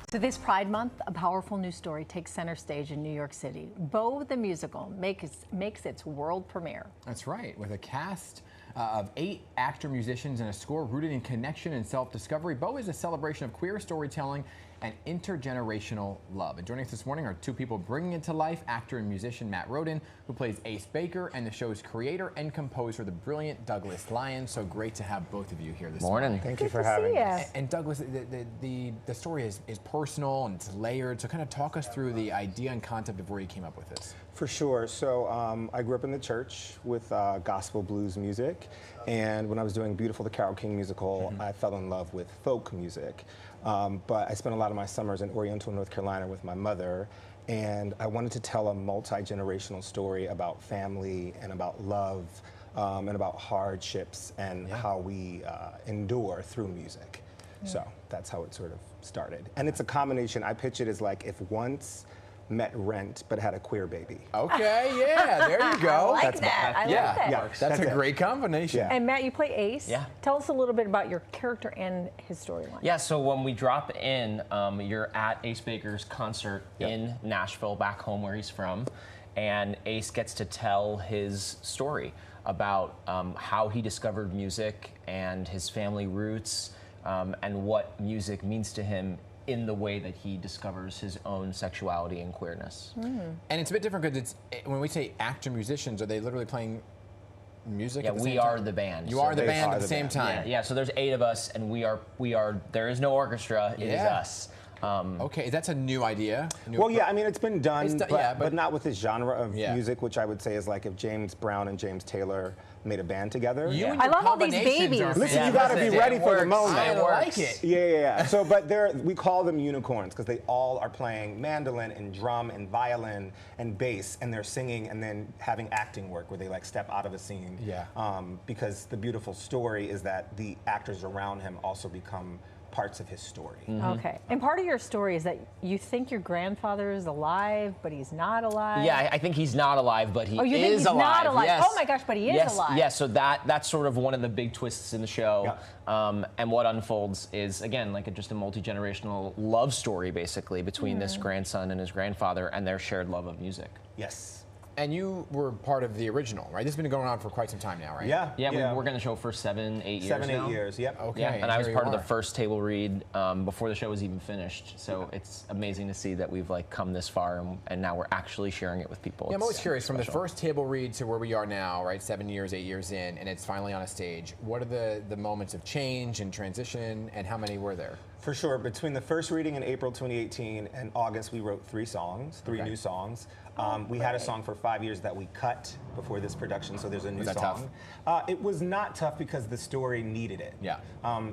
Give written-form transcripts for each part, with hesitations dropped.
So this Pride Month, a powerful new story takes center stage in New York City. Beau the Musical makes its world premiere. That's right, with a cast of 8 actor musicians and a score rooted in connection and self-discovery. Beau is a celebration of queer storytelling and intergenerational love. And joining us this morning are 2 people bringing it to life: actor and musician Matt Rodin, who plays Ace Baker, and the show's creator and composer, the brilliant Douglas Lyons. So great to have both of you here this morning. Thank you for having us. And Douglas, the story is personal and it's layered. So kind of talk us through the idea and concept of where you came up with this. For sure. So I grew up in the church with gospel blues music, and when I was doing Beautiful the Carole King musical, I fell in love with folk music. But I spent a lot of my summers in Oriental, North Carolina with my mother, and I wanted to tell a multi-generational story about family and about love and about hardships and how we endure through music. So that's how it sort of started. And it's a combination. I pitch it as like if Once met Rent but had a queer baby. Okay, yeah, there you go. I like that. I like that. Yeah, that's a great combination. Yeah. And Matt, you play Ace. Yeah. Tell us a little bit about your character and his storyline. Yeah, so when we drop in, you're at Ace Baker's concert in Nashville, back home where he's from, and Ace gets to tell his story about how he discovered music and his family roots and what music means to him in the way that he discovers his own sexuality and queerness. And it's a bit different because when we say actor musicians, are they literally playing music Yeah, at the same we time? are the band. You So are the they band are at the the same band. time. Yeah, so there's 8 of us, and we are. There is no orchestra. It is us. Okay, that's a new idea. Well, yeah, I mean, it's been done, It's but, but not with this genre of Yeah. music, which I would say is like if James Brown and James Taylor made a band together. You and I your love all these combinations babies. are Listen, Yeah, you got to listen, be it ready for the works. moment. I It like works. it. Yeah. So, but we call them unicorns because they all are playing mandolin and drum and violin and bass, and they're singing and then having acting work where they like step out of a scene. Yeah. Because the beautiful story is that the actors around him also become parts of his story. Okay. And part of your story is that you think your grandfather is alive, but he's not alive. Yeah, I think he's not alive, but he Oh, you is think he's alive. not alive? Yes. Oh my gosh, but he is yes. alive. Yes, so that's sort of one of the big twists in the show. And what unfolds is, again, like just a multi-generational love story, basically, between this grandson and his grandfather and their shared love of music. Yes. And you were part of the original, right? This has been going on for quite some time now, right? Yeah. Yeah, we worked on the show for 7, 8 years 7, 8 now. years. Yep. Okay. Yeah, and I was here part you of the are. first table read before the show was even finished. So it's amazing to see that we've like come this far, and now we're actually sharing it with people. Yeah, I'm always curious, from the special. first table read to where we are now, right, 7 years, 8 years in, and it's finally on a stage, what are the moments of change and transition, and how many were there? For sure. Between the first reading in April 2018 and August, we wrote 3 songs, 3 new songs. We had a song for 5 years that we cut before this production, so there's a new Was that song. It was not tough because the story needed it. Yeah.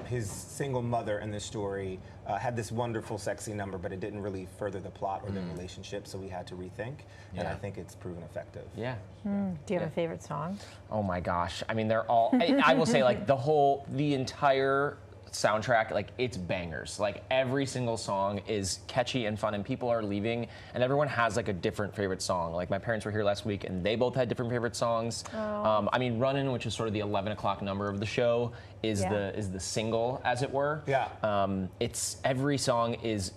His single mother in the story had this wonderful, sexy number, but it didn't really further the plot or the relationship, so we had to rethink, and I think it's proven effective. Yeah. Do you have a favorite song? Oh my gosh. I mean, they're all, I will say, like, the entire soundtrack, like, it's bangers. Like, every single song is catchy and fun, and people are leaving, and everyone has like a different favorite song. Like, my parents were here last week, and they both had different favorite songs. I mean, Runnin', which is sort of the 11 o'clock number of the show, is the single, as it were. Yeah. It's every song is.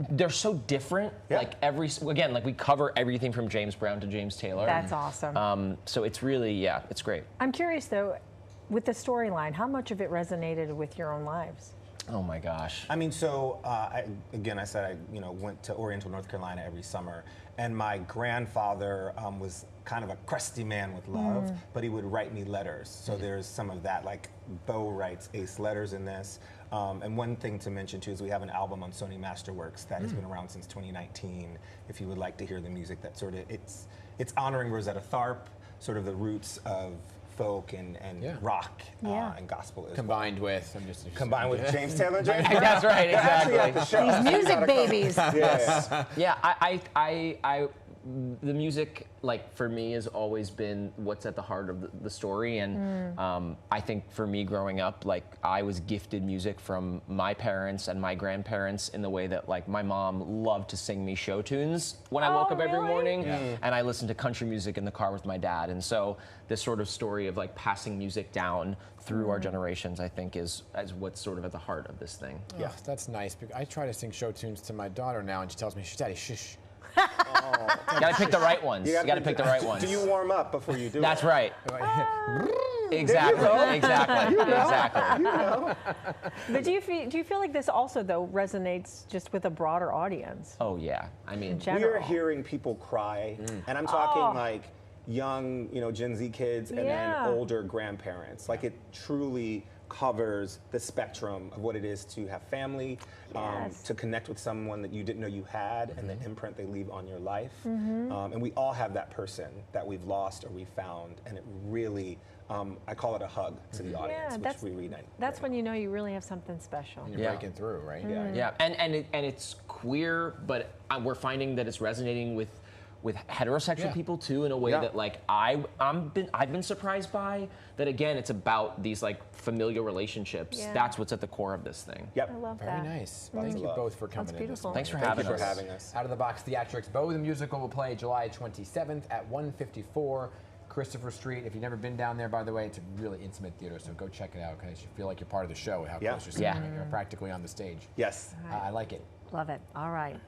They're so different. Yeah. Like again, like we cover everything from James Brown to James Taylor. That's awesome. So it's really, it's great. I'm curious though, with the storyline, how much of it resonated with your own lives? Oh my gosh. I mean, so I said I went to Oriental, North Carolina every summer, and my grandfather was kind of a crusty man with love, but he would write me letters. So there's some of that, like Beau writes Ace letters in this. And one thing to mention too is we have an album on Sony Masterworks that has been around since 2019. If you would like to hear the music, that sort of it's honoring Rosetta Tharpe, sort of the roots of folk and rock and gospel as Combined with, combined with James Taylor and James Brown. That's right, exactly. Actually, at the show. These music babies. Yeah. Yeah, I the music, like for me, has always been what's at the heart of the story. And I think for me growing up, like I was gifted music from my parents and my grandparents in the way that like my mom loved to sing me show tunes when I woke up every morning. And I listened to country music in the car with my dad. And so this sort of story of like passing music down through our generations, I think is what's sort of at the heart of this thing. Yeah, that's nice. I try to sing show tunes to my daughter now, and she tells me, "Daddy, shush." You gotta pick the right ones. You gotta pick the right ones. Do you warm up before you do That's it? right. Exactly. Exactly. Exactly. But do you feel like this also though resonates just with a broader audience? Oh yeah. I mean, We are hearing people cry, and I'm talking like young, Gen Z kids, and then older grandparents. Like it truly covers the spectrum of what it is to have family, to connect with someone that you didn't know you had, and the imprint they leave on your life. And we all have that person that we've lost or we found, and it really, I call it a hug to the audience, which we reunite. That's when you know you really have something special. You're breaking through, right? Yeah, and it's queer, but we're finding that it's resonating with heterosexual people too, in a way that like I've been surprised by. That again, it's about these like familial relationships. Yeah. That's what's at the core of this thing. Yep. I love Very that. nice. Thank you both for coming in. beautiful. This Thanks for morning. having us. Having us. Out of the Box Theatrics, Beau the Musical will play July 27th at 154 Christopher Street. If you've never been down there, by the way, it's a really intimate theater, so go check it out because you feel like you're part of the show. How close you're sitting. You're practically on the stage. Yes. I like it. Love it. All right.